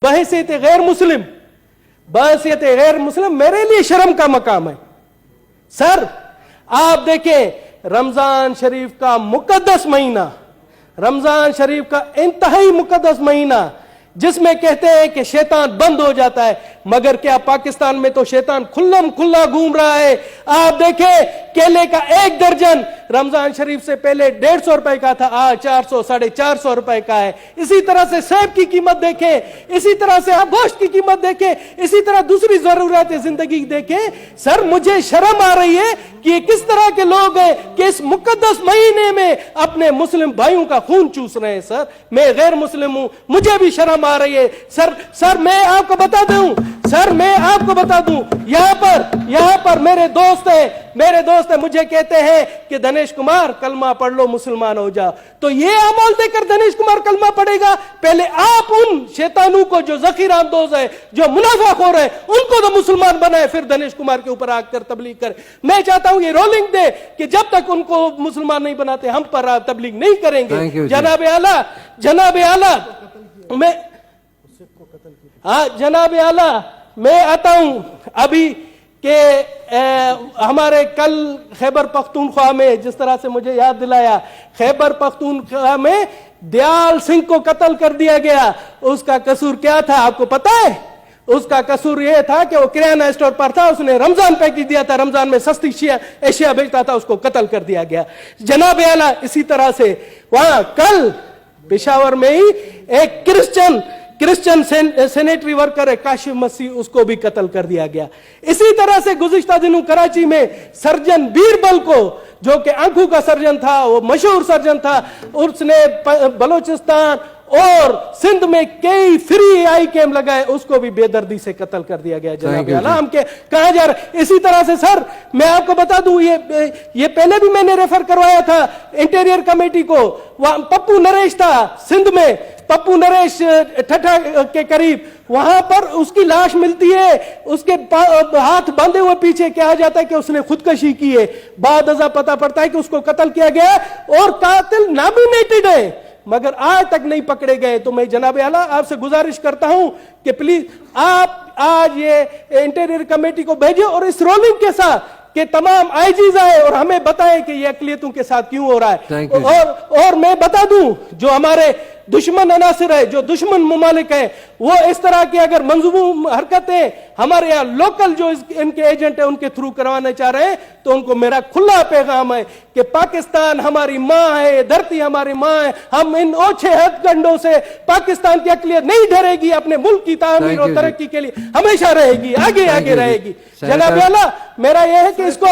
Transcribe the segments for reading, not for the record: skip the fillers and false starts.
بحیثیت غیر مسلم میرے لیے شرم کا مقام ہے. سر آپ دیکھیں رمضان شریف کا مقدس مہینہ، رمضان شریف کا انتہائی مقدس مہینہ جس میں کہتے ہیں کہ شیطان بند ہو جاتا ہے، مگر کیا پاکستان میں تو شیطان کھلم کھلا گھوم رہا ہے. آپ دیکھیں کیلے کا ایک درجن رمضان شریف سے پہلے 150 روپے کا تھا، آج 400 450 روپے کا ہے. اسی طرح سے سیب کی قیمت دیکھیں، اسی طرح سے آپ گوشت کی قیمت دیکھیں، اسی طرح دوسری ضرورت زندگی دیکھیں. سر مجھے شرم آ رہی ہے کہ یہ کس طرح کے لوگ ہیں کہ اس مقدس مہینے میں اپنے مسلم بھائیوں کا خون چوس رہے ہیں. سر میں غیر مسلم ہوں، مجھے بھی شرم آ رہی ہے. سر میں آپ کو بتا دوں یہاں پر میرے دوست ہیں مجھے کہتے ہیں کہ دنیش کمار کلمہ پڑھ لو مسلمان ہو جا. تو یہ عمل دے کر دنیش کمار کلمہ پڑھے گا؟ پہلے آپ ان شیطانوں کو جو ذخیرہ اندوز ہے، جو منافع خور ہے، ان کو تو مسلمان بنائے، پھر دنیش کمار کے اوپر آ کر تبلیغ کرے. میں چاہتا ہوں یہ رولنگ دے کہ جب تک ان کو مسلمان نہیں بناتے ہم پر تبلیغ نہیں کریں گے. جناب اعلیٰ میں آتا ہوں ابھی کہ ہمارے کل خیبر پختونخوا میں جس طرح سے مجھے یاد دلایا، خیبر پختونخوا میں دیال سنگھ کو قتل کر دیا گیا. اس کا قصور کیا تھا آپ کو پتا ہے؟ اس کا قصور یہ تھا کہ وہ کرانہ اسٹور پر تھا، اس نے رمضان پیکج دیا تھا، رمضان میں سستی اشیاء بیچتا تھا، اس کو قتل کر دیا گیا. جناب اعلیٰ اسی طرح سے وہاں کل پشاور میں ہی ایک کرسچن سینیٹری ورکر ہے کاشف مسیح، اس کو بھی قتل کر دیا گیا. اسی طرح سے گزشتہ دنوں کراچی میں سرجن بیربل کو، جو کہ آنکھوں کا سرجن تھا، وہ مشہور سرجن تھا، اس نے بلوچستان اور سندھ میں کئی فری آئی کیم لگائے، اس کو بھی بے دردی سے قتل کر دیا گیا. جناب اعلیٰ ہم کہاں جا رہے؟ اسی طرح سے سر میں آپ کو بتا دوں، یہ پہلے بھی میں نے ریفر کروایا تھا انٹیریئر کمیٹی کو. پپو نریش تھا سندھ میں، پپو نریش ٹھٹھا کے قریب، وہاں پر اس کی لاش ملتی ہے، اس کے ہاتھ باندھے ہوئے پیچھے کہا جاتا ہے کہ اس نے خودکشی کی ہے. بعد ازاں پتہ پڑتا ہے کہ اس کو قتل کیا گیا اور قاتل نامینیٹڈ ہے، مگر آج تک نہیں پکڑے گئے. تو میں جناب اعلیٰ آپ سے گزارش کرتا ہوں کہ پلیز آپ آج یہ انٹیریئر کمیٹی کو بھیجیں اور اس رولنگ کے ساتھ کہ تمام آئی جیز آئے اور ہمیں بتائیں کہ یہ اقلیتوں کے ساتھ کیوں ہو رہا ہے. اور میں بتا دوں جو ہمارے دشمن عناصر ہے، جو دشمن ممالک ہیں، وہ اس طرح کی اگر منظوم حرکتیں ہمارے یہاں لوکل جو ان کے ایجنٹ ہیں ان کے تھرو کروانا چاہ رہے ہیں، تو ان کو میرا کھلا پیغام ہے کہ پاکستان ہماری ماں ہے، دھرتی ہماری ماں ہے. ہم ان اوچھے ہتھ کنڈوں سے پاکستان کی اقلیت نہیں ڈرے گی، اپنے ملک کی تعمیر اور ترقی کے لیے ہمیشہ رہے گی، آگے رہے گی. جناب اعلیٰ میرا یہ ہے کہ اس کو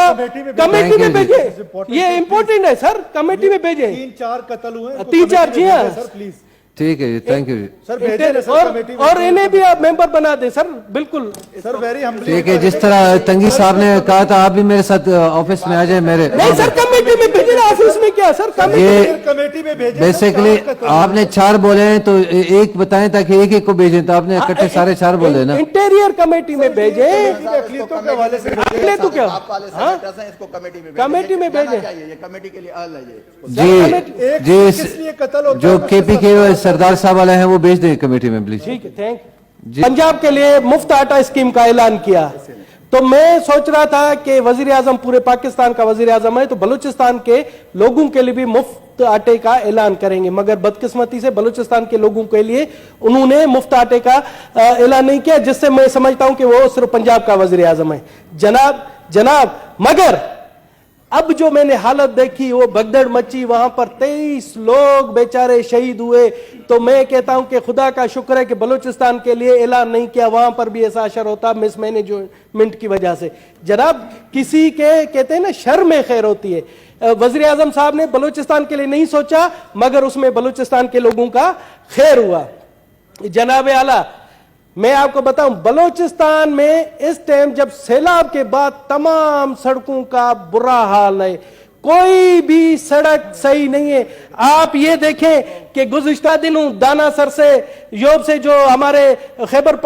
کمیٹی میں بھیجیں، یہ امپورٹنٹ ہے سر، کمیٹی میں بھیجیں. 3-4 قتل ہوئے، 3-4 جی ہاں پلیز. ٹھیک ہے جی، تھینک یو جی. اور انہیں بھی آپ ممبر بنا دیں سر. بالکل سر ویری ہم ٹھیک ہے. جس طرح تنگی صاحب نے کہا تھا آپ بھی میرے ساتھ آفس میں آ جائیں. میرے نہیں سر کمیٹی میں بھیجیں، آفس میں کیا سر، کمیٹی میں بھیجیں. بیسیکلی آپ نے 4 بولے ہیں تو ایک بتائیں تاکہ ایک کو بھیجیں، تو آپ نے اکٹھے سارے 4 بولے نا. انٹیریئر کمیٹی میں بھیجیں. اقلیتوں کے حوالے سے اقلیت تو کیا کمیٹی میں بھیجیں. جی جو کے پی کے سردار صاحب والے ہیں وہ بھیج دیں کمیٹی میں پلیز. ٹھیک ہے، تھینک یو. پنجاب کے لیے مفت آٹا اسکیم کا اعلان کیا، تو میں سوچ رہا تھا کہ وزیر اعظم پورے پاکستان کا وزیر اعظم ہے تو بلوچستان کے لوگوں کے لیے بھی مفت آٹے کا اعلان کریں گے، مگر بدقسمتی سے بلوچستان کے لوگوں کے لیے انہوں نے مفت آٹے کا اعلان نہیں کیا، جس سے میں سمجھتا ہوں کہ وہ صرف پنجاب کا وزیر اعظم ہے. جناب مگر اب جو میں نے حالت دیکھی وہ بھگدڑ مچی، وہاں پر 23 لوگ بیچارے شہید ہوئے. تو میں کہتا ہوں کہ خدا کا شکر ہے کہ بلوچستان کے لیے اعلان نہیں کیا، وہاں پر بھی ایسا اثر ہوتا مس مینجمنٹ کی وجہ سے. جناب کسی کے کہتے ہیں نا شر میں خیر ہوتی ہے. وزیر اعظم صاحب نے بلوچستان کے لیے نہیں سوچا، مگر اس میں بلوچستان کے لوگوں کا خیر ہوا. جناب اعلیٰ میں آپ کو بتاؤں بلوچستان میں اس ٹائم جب سیلاب کے بعد تمام سڑکوں کا برا حال ہے، کوئی بھی سڑک صحیح نہیں ہے. آپ یہ دیکھیں کہ گزشتہ دنوں دانا سر سے یوب سے جو ہمارے خیبر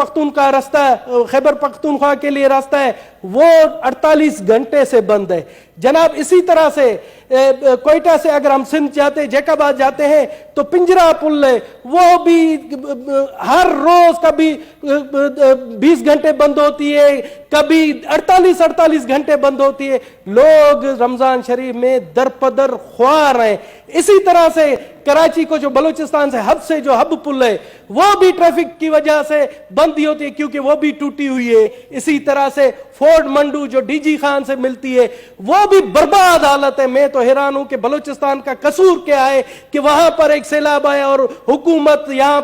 پختونخوا کے لیے راستہ ہے وہ 48 گھنٹے سے بند ہے جناب. اسی طرح سے کوئٹہ سے اگر ہم سندھ جاتے جیکاباد جاتے ہیں تو پنجرا پل ہے, وہ بھی ہر روز کبھی 20 گھنٹے بند ہوتی ہے, کبھی 48 گھنٹے بند ہوتی ہے. لوگ رمضان شریف میں درپدر خوار ہیں. اسی طرح سے کراچی کو جو بلوچستان سے جو ہب پل ہے وہ بھی ٹریفک کی وجہ سے بند ہی ہوتی ہے کیونکہ وہ بھی ٹوٹی ہوئی ہے. اسی طرح سے فورٹ منڈو جو ڈی جی خان سے ملتی ہے وہ بھی برباد حالت ہے. میں تو حیران ہوں کہ بلوچستان کا قصور کیا ہے کہ وہاں پر ایک سیلاب آیا اور حکومت یہاں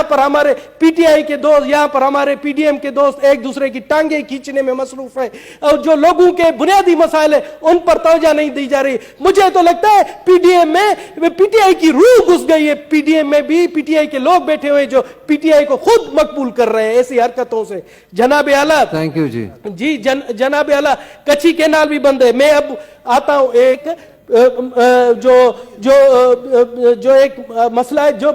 پر ہمارے پی ٹی آئی کے دوست, یہاں پر ہمارے پی ڈی ایم کے دوست ایک دوسرے کی ٹانگیں کھینچنے میں مصروف ہے, اور جو لوگوں کے بنیادی مسائل ہیں ان پر توجہ نہیں دی جا رہی. مجھے تو لگتا ہے پی ڈی ایم میں پی ٹی آئی کی روح گھس گئی ہے. پی ڈی ایم میں بھی پی ٹی آئی کے لوگ بیٹھے ہوئے جو پی ٹی آئی کو خود مقبول کر رہے ہیں ایسی حرکتوں سے. جناب اعلیٰ, تھینک یو جی. جی جناب اعلیٰ, کچھی کینال بھی بند ہے. میں اب آتا ہوں ایک جو ایک مسئلہ ہے جو